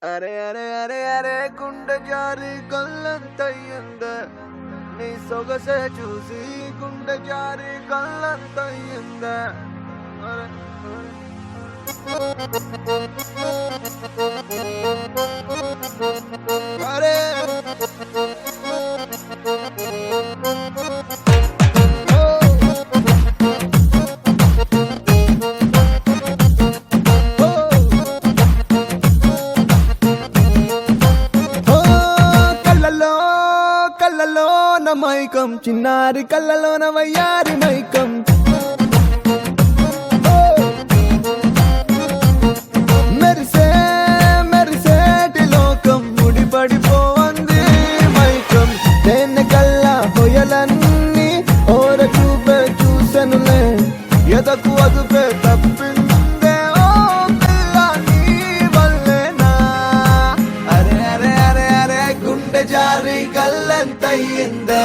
అరే అరే అరే అరే గుండె జారి కళ్ళంతయ్యిందే నీ సొగసే చూసి గుండె జారి కళ్ళంతయ్యిందే అరే అరే కళ్ళలోన మైకం చిన్నారి కళ్ళలోన వయ్యారి మైకం మెరిసే మెరిసేటి లోకం ముడిపడిపోంది మైకం దేన్ని కల్లా హొయలన్నీ ఓర చూపే చూసెనులే ఎదకు అదుపే తప్పిందే ఓ పిల్ల నీ వల్లేనా అరే అరే అరే అరే గుండె జారి కళ్ళంతయ్యిందే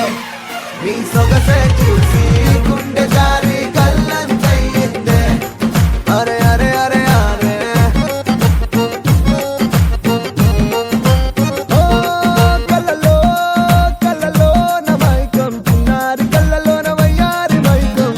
నీ సొగసే చూసి గుండె జారి కళ్ళంతయ్యిందే అరే అరే అరే అరే ఓ కళ్ళలో కళ్ళలోన మైకం చిన్నారి కళ్ళలోన వయ్యారి మైకం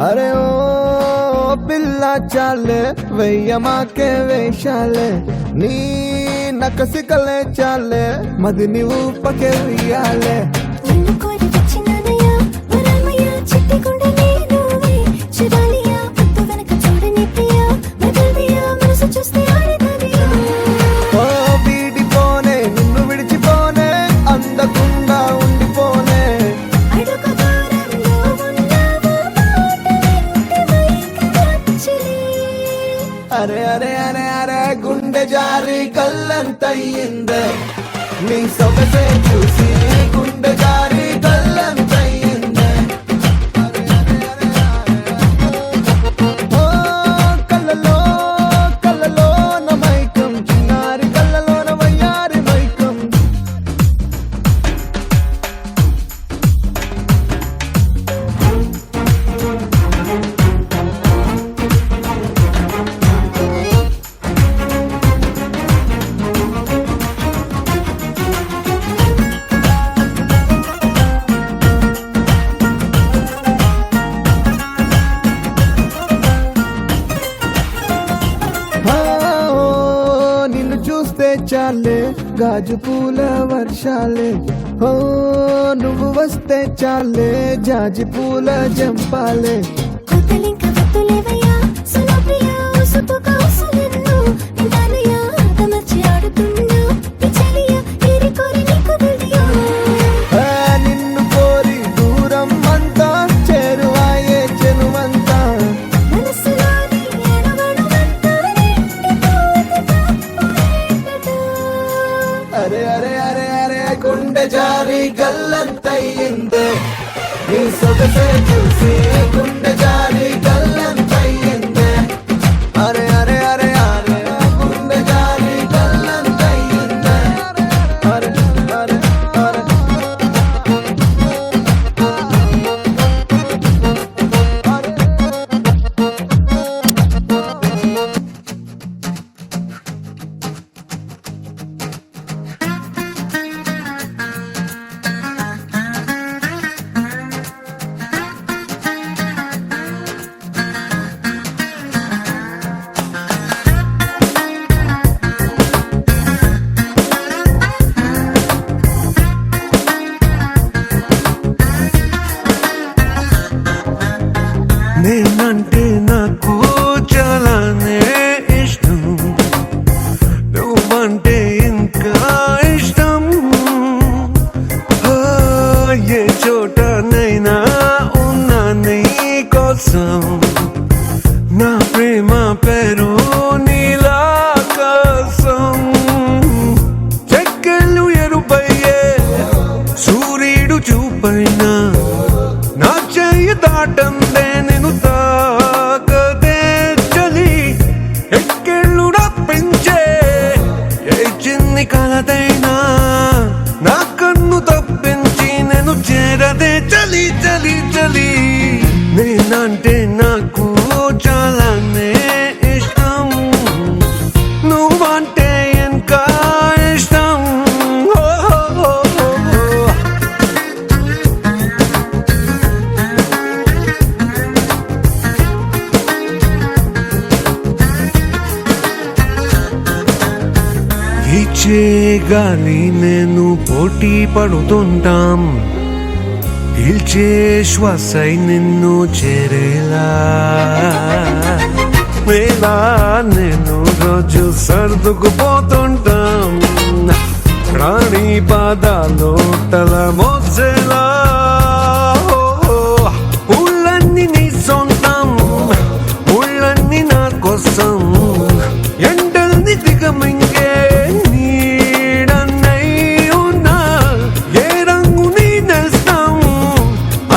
అరే ఓ పిల్ల చాలే వెయ్యమాకే వేషాలే నీ నకసికలే చాలే మది నీవు పకే వెయ్యాలే ఓ వీడిపోనే నిన్ను విడిచిపోనే అందకుండా ఉండిపోనే అరే అరే అరే అరే గుండె జారి కళ్ళంతయ్యిందే నీ సొగసే చూసి గుండె జారి కళ్ళంతయ్యిందే అరే అరే అరే అరే ఓ కళ్ళలో కళ్ళలోన మైకం చిన్నారి కళ్ళలోన వయ్యారి మైకం నిన్ను చూస్తే చాలే గాజు పూల వర్షాలే ఓ నువ్వు వస్తే చాలే జాజి పూల జంపాలే నిన్ను కోరి దూరం అంతా చేరువాయే చెనువంతా అరే అరే అరే అరే గుండె జారి గల్లంతయ్యిందే నీ సొగసే చూసి గుండె జారి గల్లంతయ్యిందే అరే అరే అరే అరే గుండె జారి గల్లంతయ్యిందే అరే అరే అరే నేనంటే నాకు చాలానే ఇష్టం నువ్వంటే ఇంకా ఇష్టం ఏ చోటనైనా ఉన్నా నీ కోసం నా ప్రేమ పేరు నీలాకాశం చెక్కలు ఎరుపయ్యే సూర్యుడు చూపైనా నా చెయ్యి దాటందే నేను తా నేనంటే నాకు చాలానే ఇష్టం, నువ్వంటే ఇంకా ఇష్టం. ఇచ్చే గాలి నేను పోటీ పడుతుంటాం, పీల్చే శ్వాసై నిన్ను చేరేలా. వేలా నేను రోజు సర్దుకుపోతుంటాం, రాణి పాదాలు తల మోసేలా. ఊళ్ళన్నీ నీ సొంతం, ఊళ్ళన్నీ నా కోసం, ఎండల్ని దిగమింగే నీడన్నై ఉన్నా. ఏ రంగు నీ నేస్తం,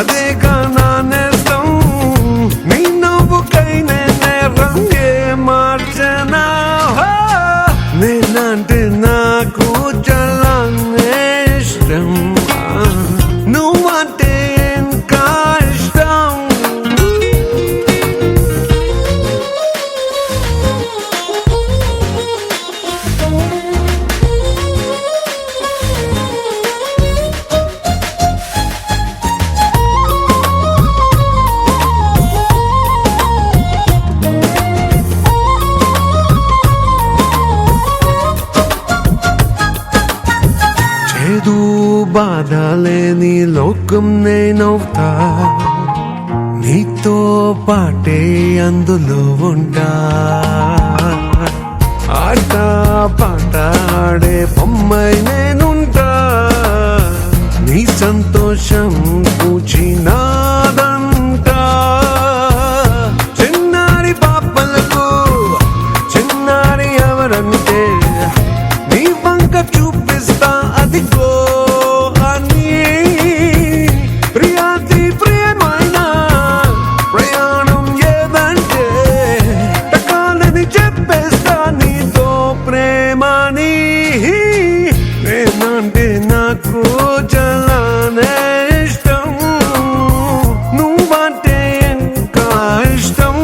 అదేగా నా నేస్తం. నీ నవ్వుకై నేనే రంగే మార్చనా. నేనంటే నాకు చాలానే ఇష్టం, నువ్వంటే ఇంకా ఇష్టం. చేదు బాధ లేని లోకం నేనవుతా, నీతో పాటే అందులో ఉంటా. ఆట పాట ఆడే బొమ్మై నేనుంటా, నీ సంతోషం పూచినాదంటా. చిన్నారి పాపలకు చిన్నారి ఎవరంటే నీ వంక చూపిస్తా అదిగో అని. ప్రియాతి ప్రియమైన ప్రయాణం ఏదంటే టకాలని చెప్పేస్తా నీతో ప్రేమని. నేనంటే నాకు చాలానే ఇష్టం, నువ్వంటే ఇంకా ఇష్టం.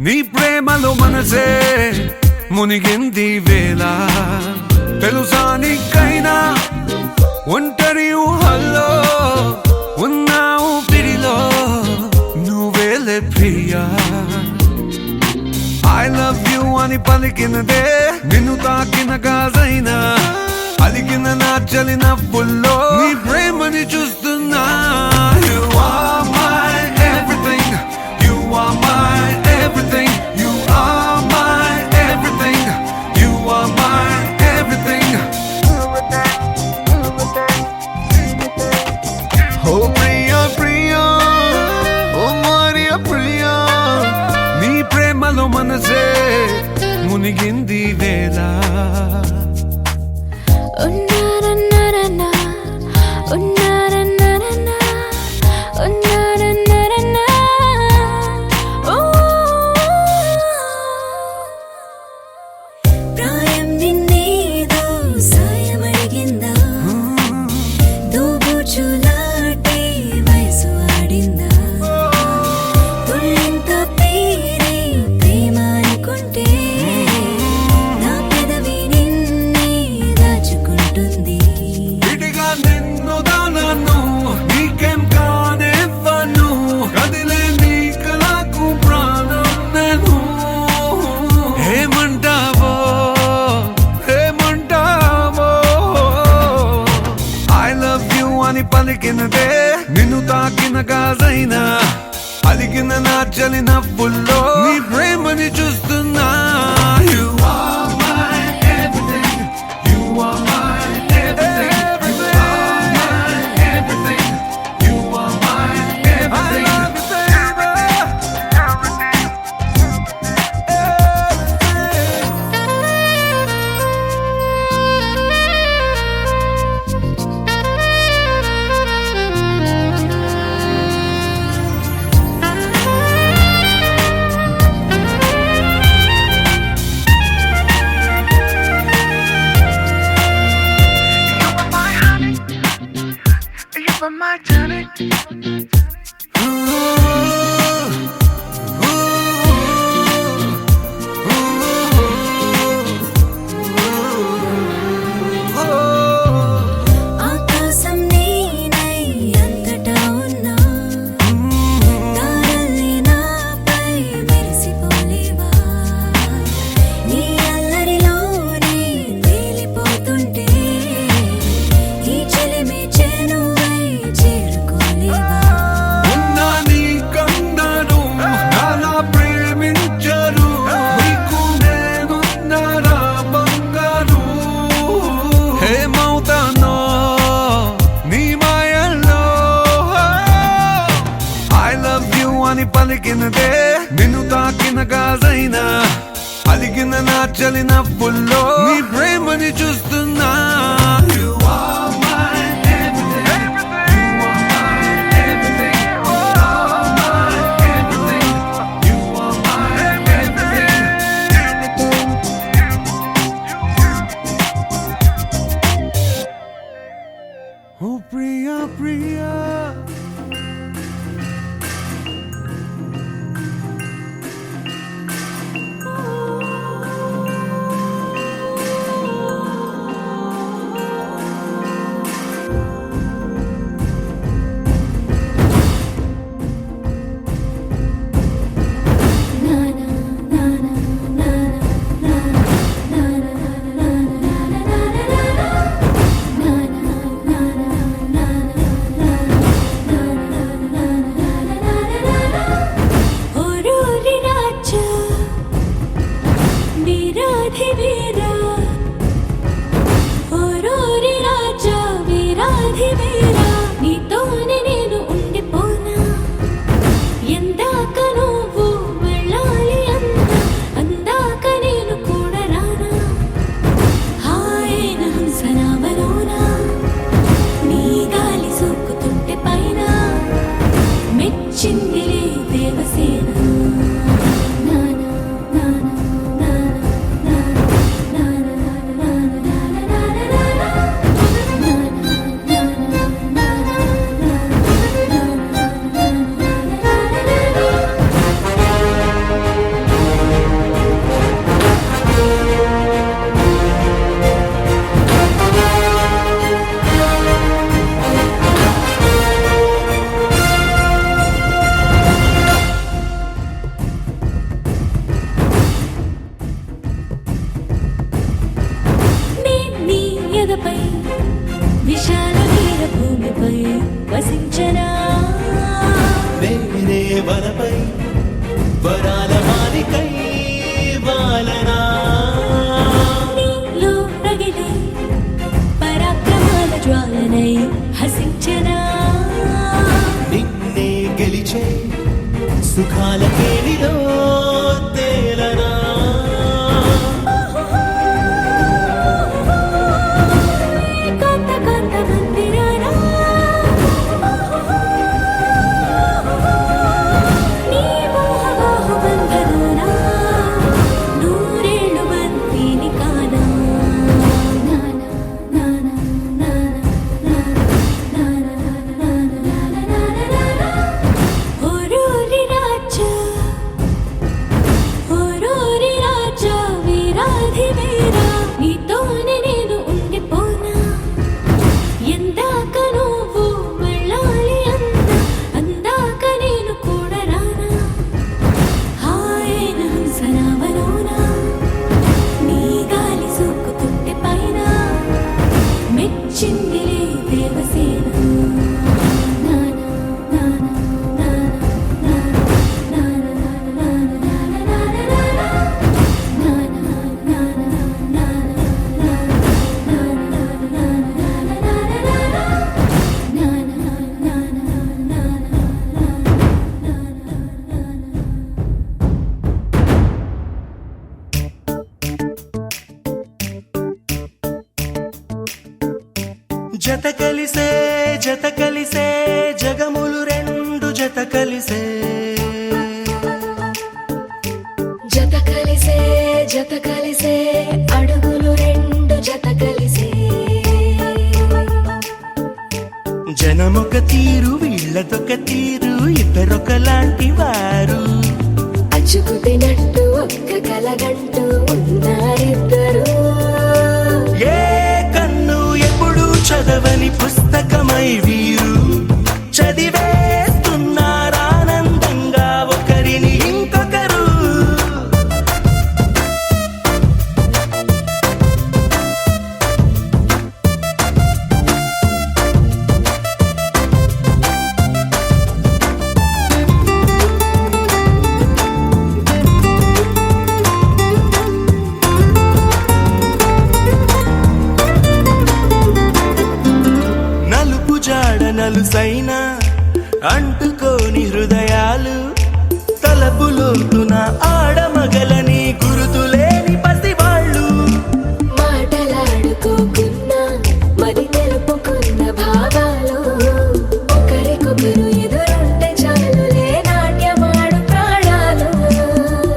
నీ ప్రేమలో మనసే మునిగింది వేళ. తెలుసా నీకైనా ఒంటరి ఊహల్లో ఉన్నావు పిడిలో నువ్వేలే ప్రియా. ఐ లవ్ యూ అని పలికినదే నిన్ను తాకిన గాజైనా, అలిగిన నా చలి నవ్వుల్లో నీ ప్రేమని చూస్తున్నా. You are my everything, you are my everything, you are my everything, you are my everything. Oh Priya Priya, oh Maria Priya, నీ ప్రేమలో మనసే మునిగింది వేళ. I అని పలికినదే నిన్ను తాకిన గాజైనా అలిగిన నా చలి నవ్వుల్లో నీ ప్రేమని చూస్తున్నా. You are my everything. You are my everything. You are my everything. You are my everything. I love you, baby. You were my tonic. ఆకాశం నేనై అంతటా ఉన్నా తారల్ని నాపై మెరిసిపోలేవా నీ అల్లరిలోనే తేలిపోతుంటే ఈ చెలిమి చేనువై చేరుకోలేవా ఉన్నా నీ కందను నాలా ప్రేమించరు నీకు నేనున్నారా బంగారు హేమవుతానో నీ మాయల్లో ఐ లవ్ యు అని పలికినదే నిన్ను తాకిన గాజైనా అలిగిన నా చలి నవ్వుల్లో నీ ప్రేమని చూస్తున్నా. You are my everything. You are my everything. You are my everything. You are my everything. Oh Priya, Priya. ఓరోరి రాజా వీరాధి వీరా ఓరోరి రాజా వీరాధి వీరా నీతోనే నేను ఉండిపోనా ఎందాక నువ్వు వెళ్ళాలి అందాక నేను కూడా రానా హాయైన హంసనామలోనా నీ గాలి సోకుతుంటే పైన మెచ్చిందిలే దేవసేన నానా నానా నానా నానా నీ ఎదపై విశాల వీర భూమిపై వసించనా నేనే వనపై వరాల మాలికై వాలనా నీలో రగిలే పరాక్రమాల జ్వాలనై హసించనా నిన్నే గెలిచే సుఖాల కేలిలో తేలనా కాంత కాంత మందిరానా నీ మోహ బాహు బంధనానా నూరేళ్ళు బందీని కానా నానా నానా నానా నానా ఓరోరి రాజా జత కలిసే జగములు రెండు జత కలిసే జత కలిసే జత కలిసే అడుగులు రెండు జత కలిసే జనమొక తీరు వీళ్ళదొక తీరు ఇద్దరొకలాంటి వారు అచ్చుకు తినట్టు ఒక్క కలగంటూ ఉన్నారిద్దరు ఏ కన్ను ఎప్పుడు చదవని పుస్తకమై వీరు చదివేస్తున్నారానందంగా ఒకరిని ఇంకొకరు నలుపు జాడ నలుసైన అంటుకోని హృదయాలు తలపులోతున ఆడమగలని గురుతులేని పసివాళ్ళు మాటలాడుకోకున్నా మరి తెలుపుకున్న భావాలు ఒకరికొకరు ఎదురుంటే చాలులే నాట్యమాడు ప్రాణాలు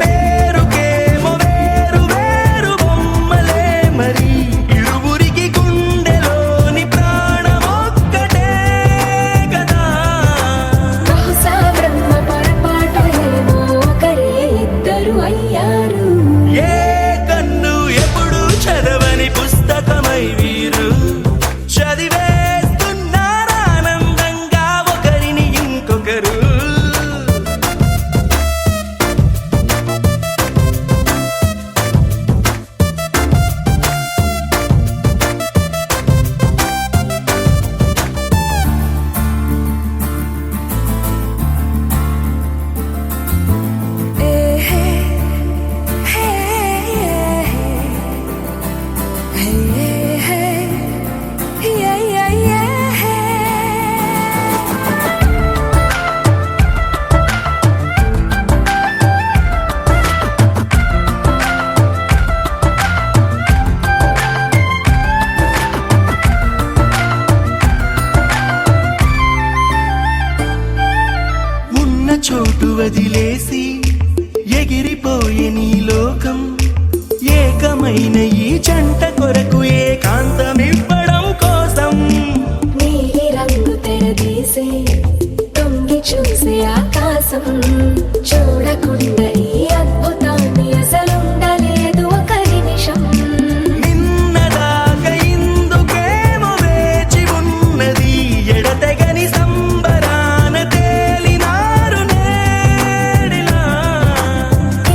పేరుకేమో వేరు వేరు బొమ్మలే మరి ఇరువురికి గుండెలోని ప్రాణమొక్కటే కదా బహుశా బ్రహ్మ పొరపాటు ఏమో ఒకరే ఇద్దరు అయ్యారు ఏ కన్ను ఎప్పుడు చదవని పుస్తకమై వీరు చదివేస్తున్నారానందంగా ఒకరిని ఇంకొకరు ఉన్న చోటు వదిలేసి ఎగిరిపోయే నీ లోకం ఏకమైన ఈ జంట కొరకు ఏకాంతమివ్వడం కోసం నీలి రంగు తెరదీసే తొంగి చూసే ఆకాశం చూడకుండా ఈ అద్భుతాన్ని అసలుండలేదు ఒక నిమిషం నిన్నదాకా ఇందుకేమో వేచి ఉన్నది ఎడతెగని సంబరాన తేలినారు నేడిలా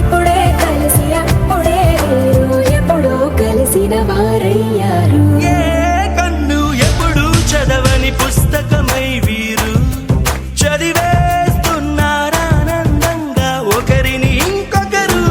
ఇప్పుడే కలిసి అప్పుడే వేరు ఎప్పుడో కలిసిన వారయ్యారు ఏ కన్ను ఎప్పుడు చదవని పుస్తకమై వీరు చదివేస్తున్నారానందంగా ఒకరిని ఇంకొకరు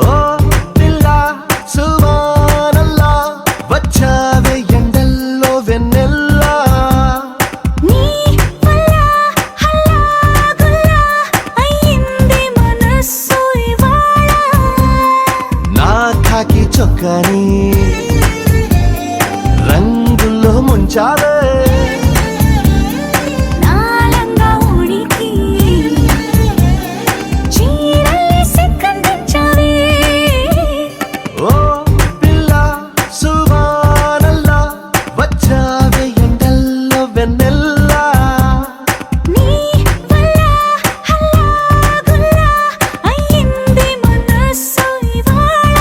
ఓ పిల్ల సువానల్లా వచ్చావే ఎండల్లో వెన్నెల్లా నీ వల్ల హల్లా గుల్లా అయ్యింది మనస్సు ఇవాళ నా ఖాకి చొక్కాని రంగుల్లో ముంచావే నాలంగా ఉడికి చీరల్ని సిగ్గందించావే ఓ పిల్ల సువానల్లా వచ్చావే ఎండల్లో వెన్నెల్లా నీ వల్ల హల్లా గుల్లా అయ్యింది మనస్సు ఇవాళ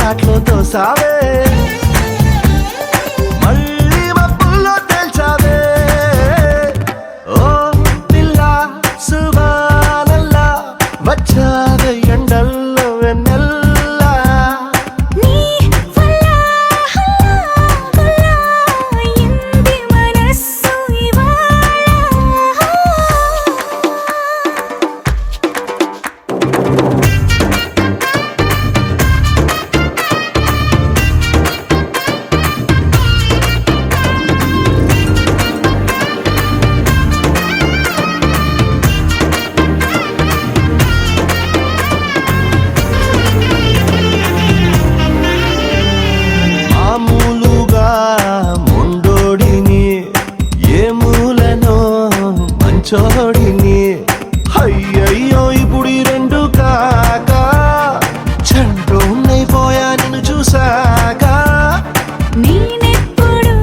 ఘాట్లో తోసావే మళ్ళీ మబ్బుల్లో తేల్చావే ఓ పిల్ల సువానల్లా వచ్చావే ఎండల్లో వెన్నెల్లా నీ వల్ల హల్లా గుల్లా అయింది మనస్సు ఇవాళ మామూలుగా మొండోడిని ఏ మూలనో మంచోడిని అయ్యయ్యో ఇప్పుడు ఈ రెండు కాక చంటోన్నైపోయా నిన్ను చూసాక నేనెప్పుడు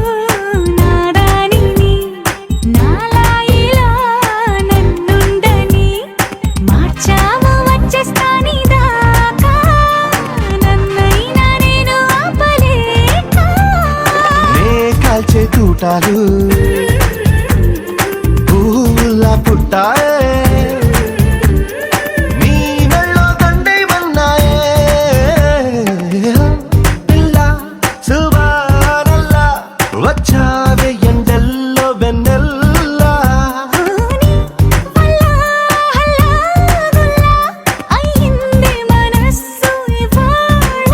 నాదానిని నాలా ఇలా నన్నుండని మార్చావు వచ్చేస్తాని దాకా నన్నైనా నేను ఆపలేక నే కాల్చే తూటాలు పువ్వులా పుట్టాయే నీ మెళ్ళో దండేమన్నాయే పిల్ల సువానల్లా వచ్చావే ఎండల్లో వెన్నెల్లా నీ వల్ల హల్లా గుల్లా అయింది మనస్సు ఇవాళ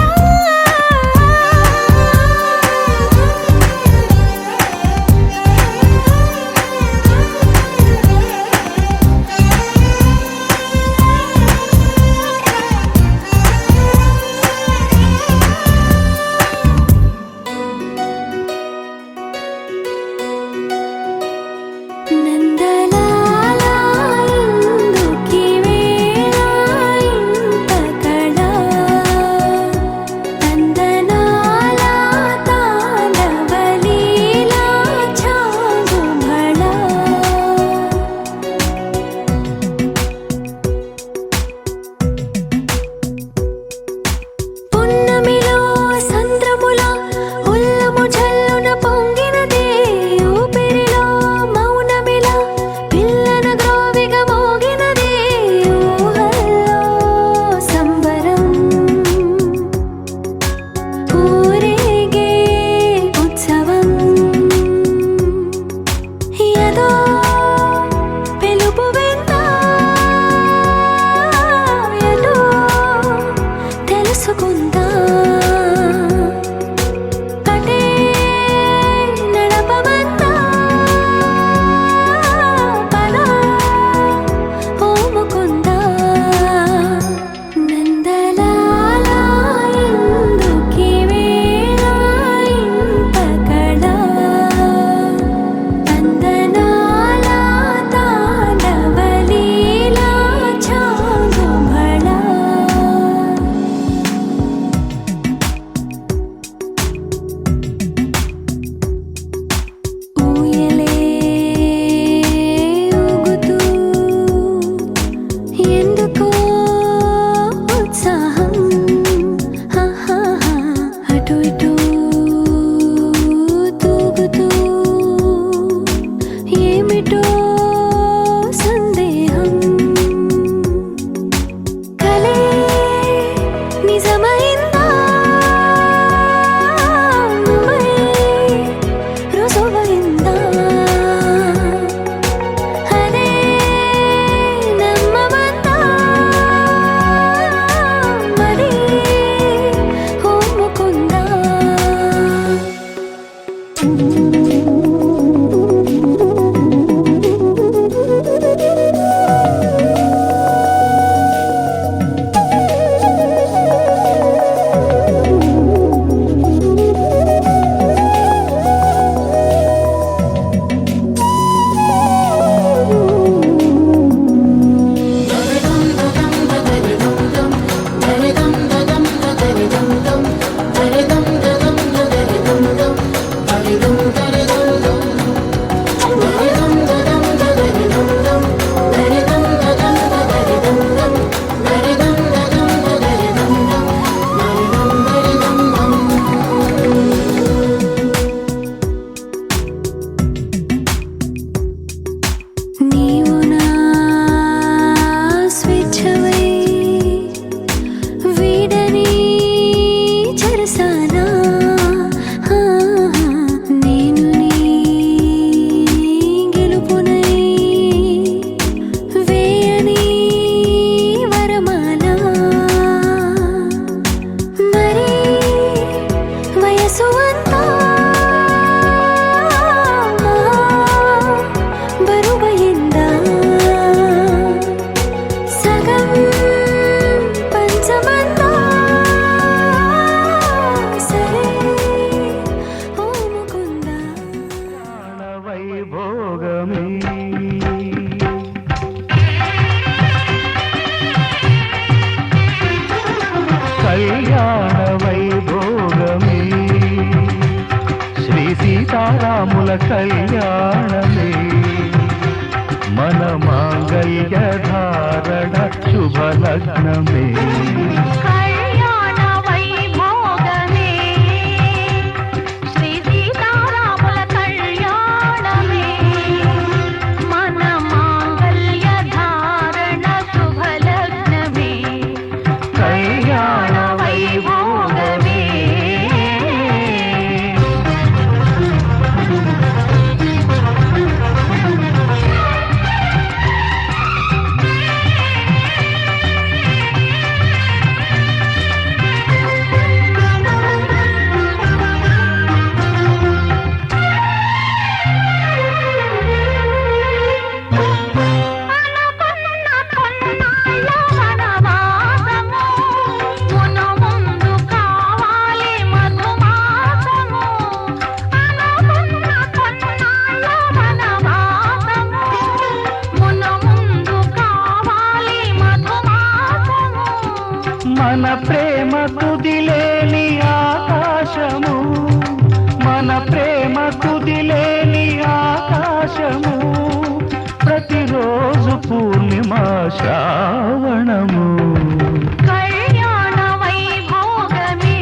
కళ్యాణమే మన మాంగళ్య ధారణ శుభలగ్నమే కళ్యాణ వైభోగమే శ్రీ సీతారాముల కళ్యాణమే మన మాంగళ్య ధారణ శుభలగ్నమే కళ్యాణ వైభోగమే మన ప్రేమ కుదిలేని ఆకాశము మన ప్రేమ కుదిలేని ఆకాశము ప్రతిరోజు పూర్ణిమ శ్రావణము కళ్యాణ వైభోగమే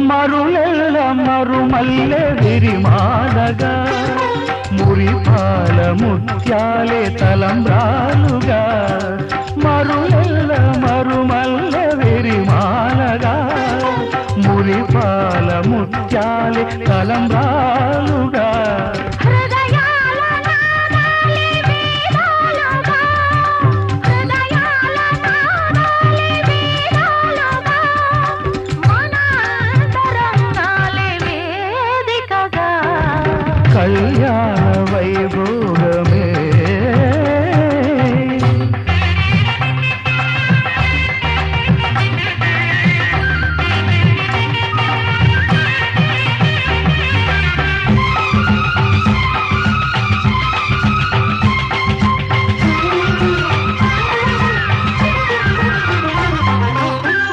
మరులెల్ల మరుమల్లె విరిమాలగా మురిపాల ముత్యాలే తలంబ్రాలుగా మరులెల్ల మరుమల్లె విరిమాలగా మురిపాల ముత్యాలే తలంబ్రాలుగా హృదయాల నాదాలే వేదాలుగా హృదయాల నాదాలే వేదాలుగా మన అంతరంగాలే వేదికగా కళ్యాణ వైభోగమే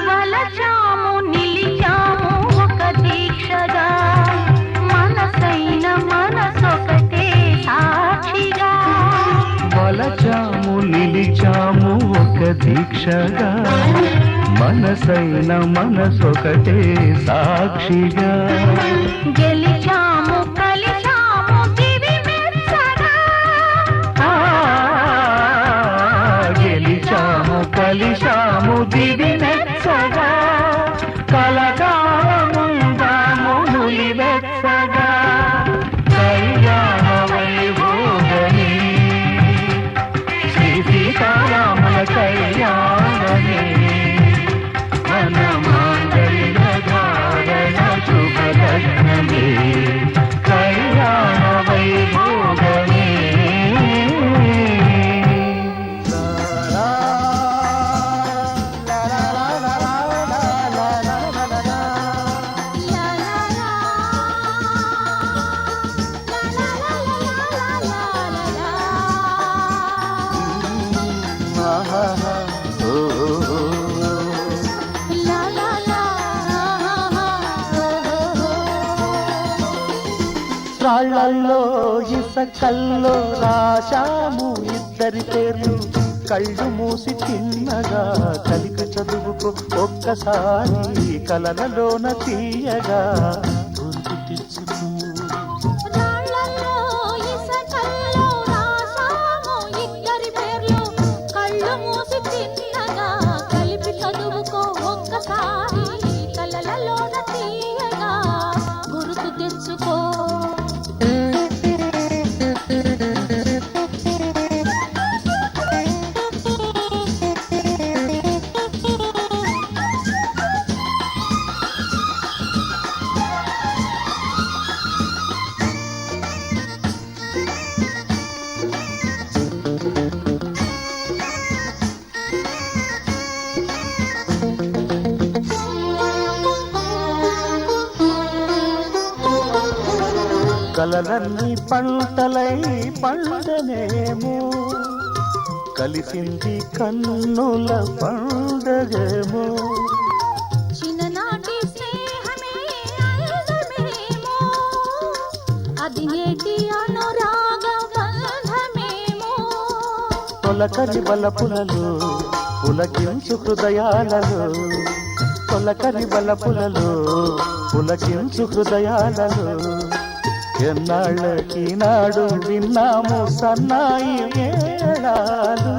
వలచాము నిలిచాము ఒక దీక్షగా మనసైన మనసొకటే సాక్షిగా వలచాము నిలిచాము ఒక దీక్షగా మనసైన మనసొకటే సాక్షిగా గెలిచాము కలిచాము దివి మెచ్చగా ఆ, గెలిచాము కలిశాము దివి మెచ్చగా కలకాలముందాము నులివెచ్చగా కళ్యాణ వైభోగమే శ్రీ సీతారాముల కళ్యాణమే మన మాంగళ్య ధారణ శుభలగ్నమే కళ్యాణ వైభోగమే రాళ్ళల్లో ఇసకల్లో రాశాము ఇద్దరి పేర్లు కళ్ళు మూసి తిన్నగా కలికి చదువుకో ఒక్కసారి కలలలోన తీయగా గుర్తు తెచ్చుకో రాళ్ళల్లో ఇసకల్లో రాశాము ఇద్దరి పేర్లు కళ్ళు మూసి తిన్నగా కలిపి చదువుకో ఒక్కసారి కలలలోన తీయగా గుర్తు తెచ్చుకో కలలన్నీ పంటలై పండనేమో కలిసింది కన్నుల పండగేమో చిన్ననాటి స్నేహమే అందమేమో అది నేటి అనురాగ బంధమేమో తొలకరి బలపులలో పులకించు హృదయాలలో తొలకరి బలపులలో పులకించు హృదయాలలో ఎన్నాళ్ళకి నాడు విన్నాము సన్నాయి మేళాలు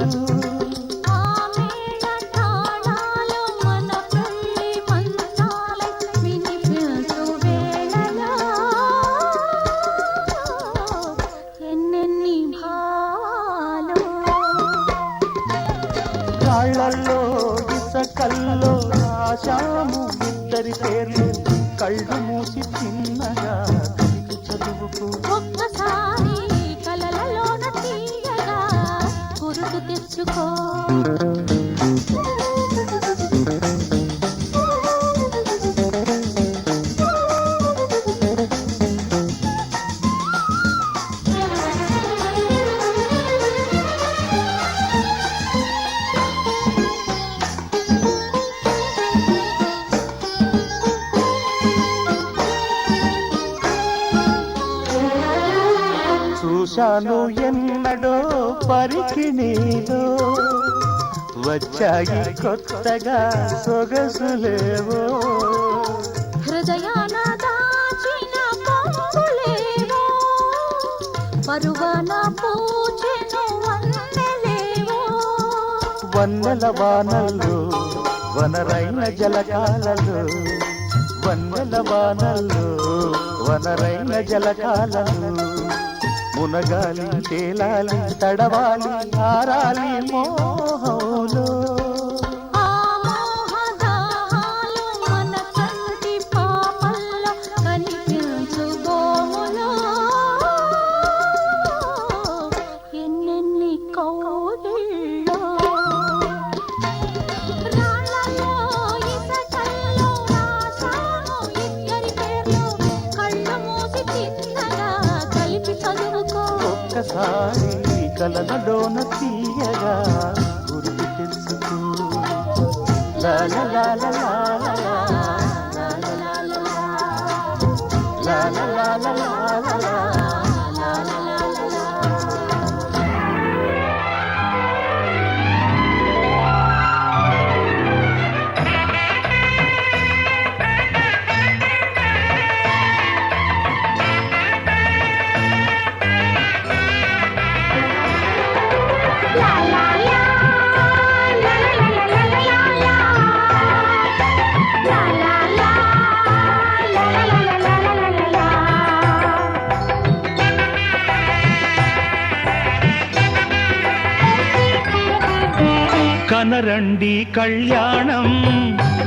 ఆ మేళ తాళాలు మన పెళ్లి మంత్రాలై వినిపించు వేళలో ఎన్నెన్ని భావాలు రాళ్ళల్లో ఇసకల్లో రాశాము ఇద్దరి పేర్లు కళ్ళు మూసి చిన్నగా కలిగి చదువుకు ఒక్కసారి కలలలోన తీయగా గురుతు తెచ్చుకో చూశాను ఎన్నడో పరికి నీలో వచ్చాయి కొత్తగా సొగసులేవో హృదయాన దాచిన పొంగులేవో పరువాన పూచెను వన్నెలేవో వన్నెల వానల్లో వనరైన జలకాలలో వన్నెల వానల్లో వనరైన జలకాలలో మునగాలి తేలాలి తడవాలి ఆరాలి మోహంలో ఆ మోహదాహాలు మన కంటి పాపల్లో కనిపించు గోములో ఎన్నెన్ని కౌగిళ్ళో రాళ్ళలో ఇసకల్లో రాశాను ఇద్దరి పేర్లు కళ్ళు మూసి చిన్నగా కలిపి చదువుకో ఒక్కసారి కలలలోన తీయగా గుర్తు తెచ్చుకో లా లా లా లా లా లా లా లా లా లా లా లా లా లా. కనరండి కళ్యాణం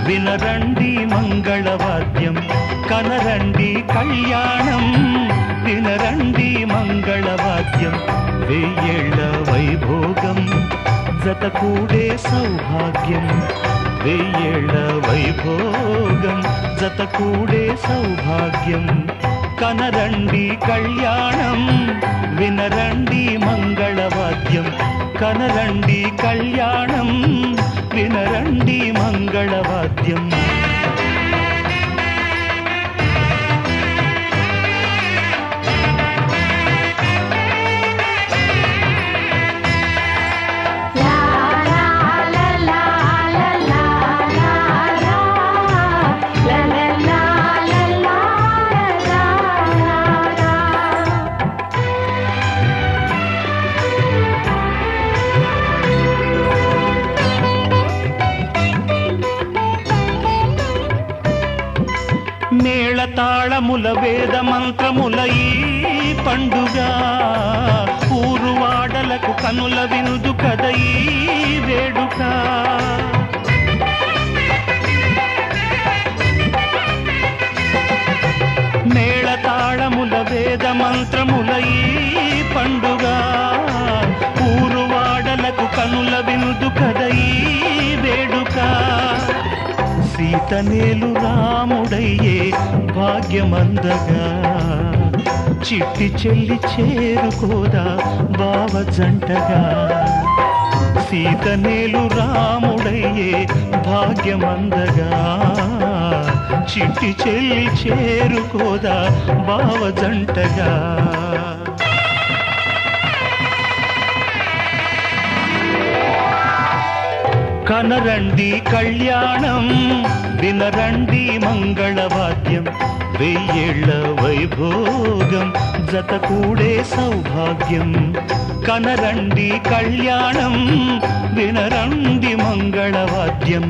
వినరండి మంగళవాద్యం కనరండి కళ్యాణం వినరండి మంగళవాద్యం వెయ్యేళ్ల వైభోగం జతకూడే సౌభాగ్యం వెయ్యేళ్ల వైభోగం జతకూడే సౌభాగ్యం కనరండి కళ్యాణం వినరండి మంగళవాద్యం కనరండి కళ్యాణం వినరండి మంగళవాద్యం మేళతాళముల వేద మంత్రముల ఈ పండుగ ఊరువాడలకు కనుల వినుదు కద ఈ వేడుక మేళతాళముల వేద మంత్రముల ఈ పండుగ ఊరువాడలకు కనుల వినుదు కద ఈ వేడుక సీతనేలు రాముడయ్యే భాగ్యమందగా చిట్టి చెల్లి చేరుకోదా బావ జంటగా సీతనేలు రాముడయ్యే భాగ్యమందగా చిట్టి చెల్లి చేరుకోదా బావ జంటగా కనరండి కళ్యాణం వినరండి మంగళవాద్యం వెయ్యేళ్ల వైభోగం జత కూడే సౌభాగ్యం కనరండి కళ్యాణం వినరండి మంగళవాద్యం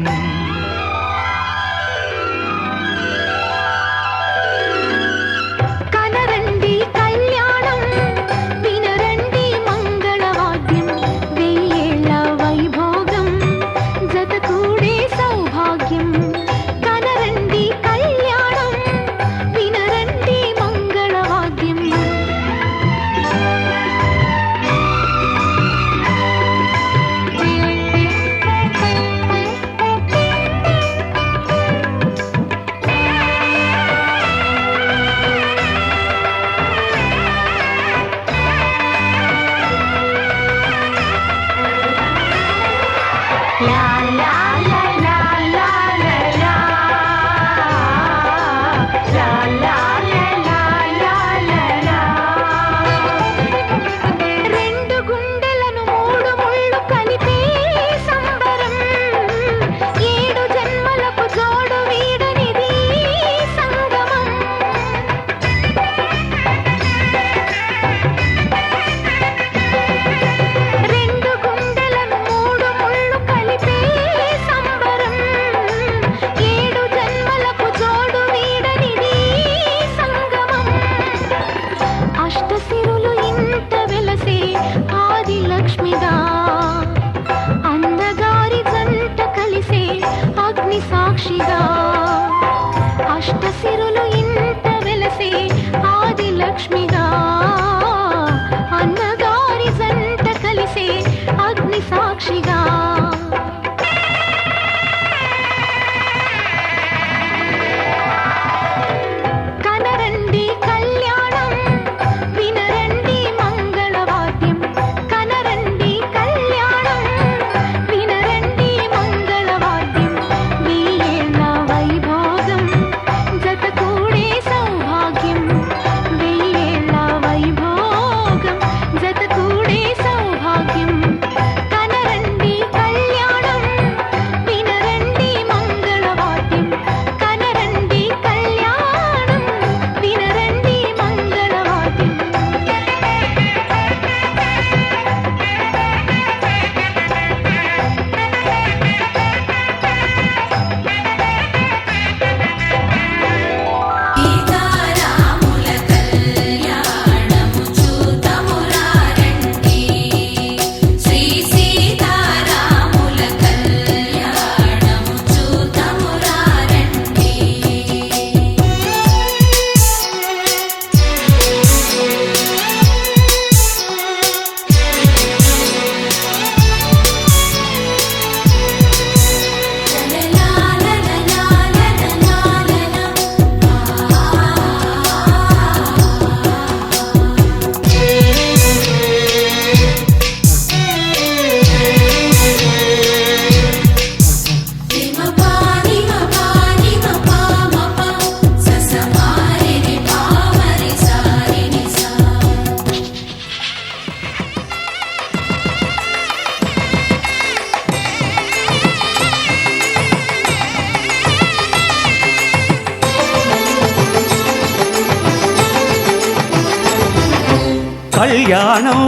కళ్యాణం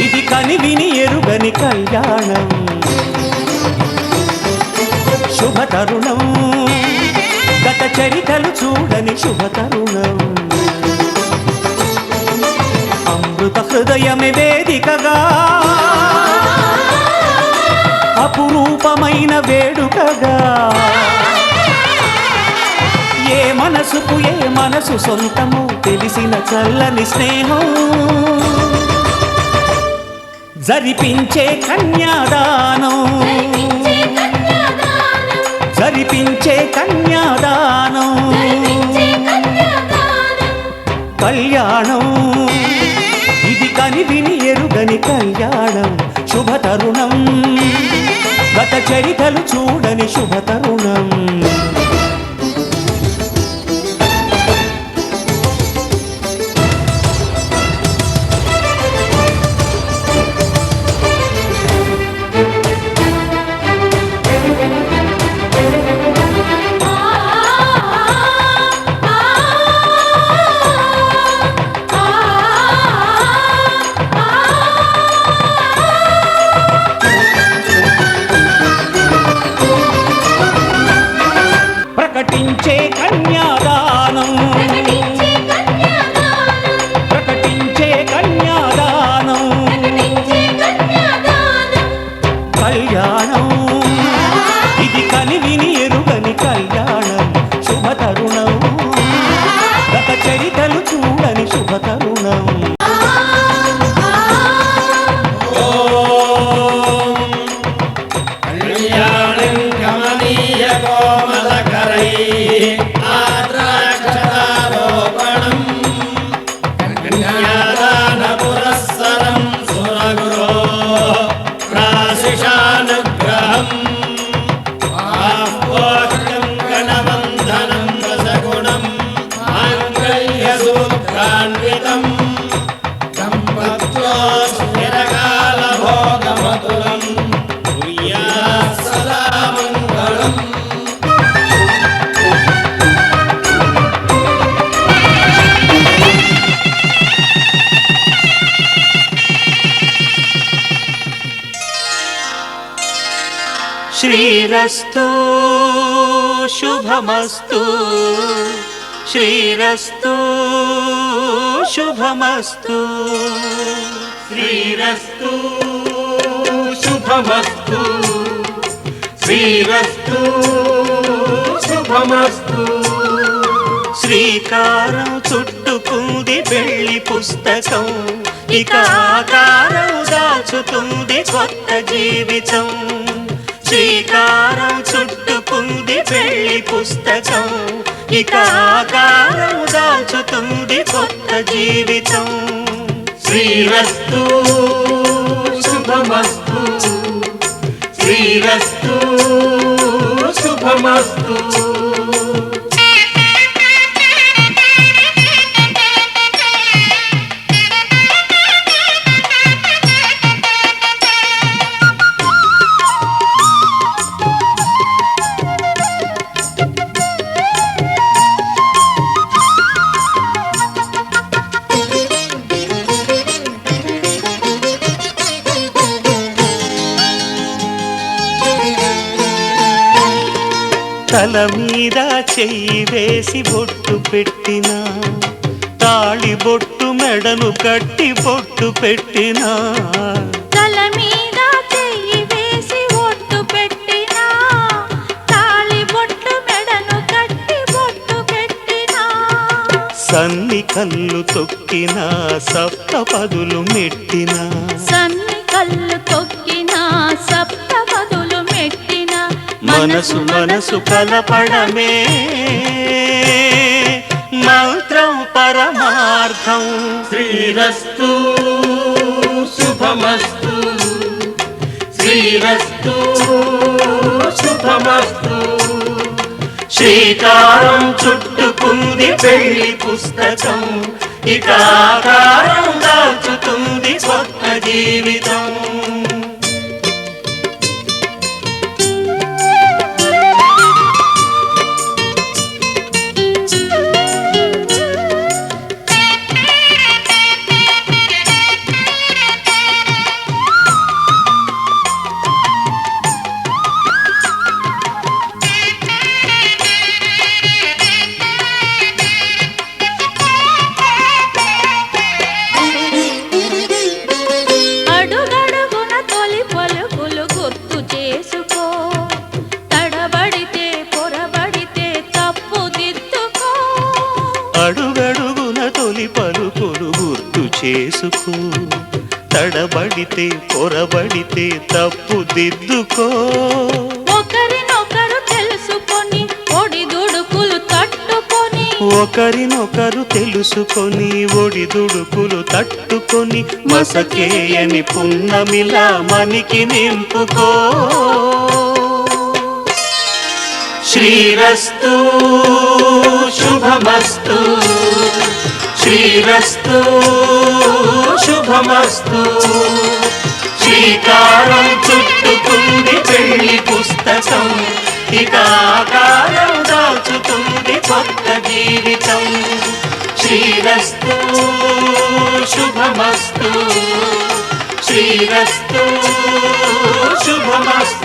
ఇది కనివిని ఎరుగని కళ్యాణం శుభతరుణం గత చరితలు చూడని శుభతరుణం అమృత హృదయమే వేదికగా అపురూపమైన వేడుకగా ఏ మనసుకు ఏ మనసు సొంతము తెలిసిన చల్లని స్నేహం జరిపించే కన్యాదానం జరిపించే కన్యాదానం కళ్యాణం ఇది కనివిని ఎరుగని కళ్యాణం శుభతరుణం గత చరితలు చూడని శుభతరుణం ప్రకటించే కన్యాదానం ప్రకటించే కన్యాదానం కళ్యాణం ఇది కనివిని ఎరుగని కళ్యాణం శుభతరుణం గత చరితలు చూడని శుభతరుణం శ్రీరస్తు శుభమస్తు శ్రీరస్తు శుభమస్తు శ్రీరస్తు శుభమస్తు శ్రీరస్తు శుభమస్తు శ్రీకారం చుట్టుకుంది వెళ్లి పుస్తకం ఇక ఆకారం దాచుతుంది కొత్త జీవితం శ్రీకారం చుట్టుకుంది వెళ్లి పుస్తకం ఇక ఆకారం దాచుతుంది కొత్త జీవితం శ్రీరస్తు శుభమస్తు శ్రీరస్తు శుభమస్తు తల మీద చెయ్యి వేసి బొట్టు పెట్టినా తాళి బొట్టు మెడను కట్టి బొట్టు పెట్టినా తల మీద చెయ్యి వేసి బొట్టు పెట్టినా తాళి బొట్టు మెడను కట్టి బొట్టు పెట్టినా సన్ని కళ్ళు తొక్కినా సప్త పదులు మెట్టినా సన్ని కళ్ళు తొక్కినా సప్త పదులు మెట్టినా మనసు మనసు కలపడమే మంత్రం పరమార్థం శ్రీరస్తు శుభమస్తు శ్రీరస్తు శుభమస్తు శ్రీకారం చుట్టుకుంది వెళ్లి పుస్తకం ఇక ఆకారం దాచుతుంది కొత్త జీవితం అడుగడుగున తొలి పలుకులు గుర్తు చేసుకో తడబడితే పొరబడితే తప్పు దిద్దుకో ఒకరినొకరు తెలుసుకొని ఒడిదుడుకులు తట్టుకొని ఒకరినొకరు తెలుసుకొని ఒడిదుడుకులు తట్టుకొని మసకేయని పున్నమిలా మనికి నింపుకో. శ్రీరస్తు శుభమస్తు, శ్రీరస్తు శుభమస్తు. శ్రీకారం చుట్టుకుంది పెళ్లి పుస్తకం, ఇక ఆకారం దాచుతుంది కొత్త జీవితం. శ్రీరస్తు శుభమస్తు, శ్రీరస్తు శుభమస్తు.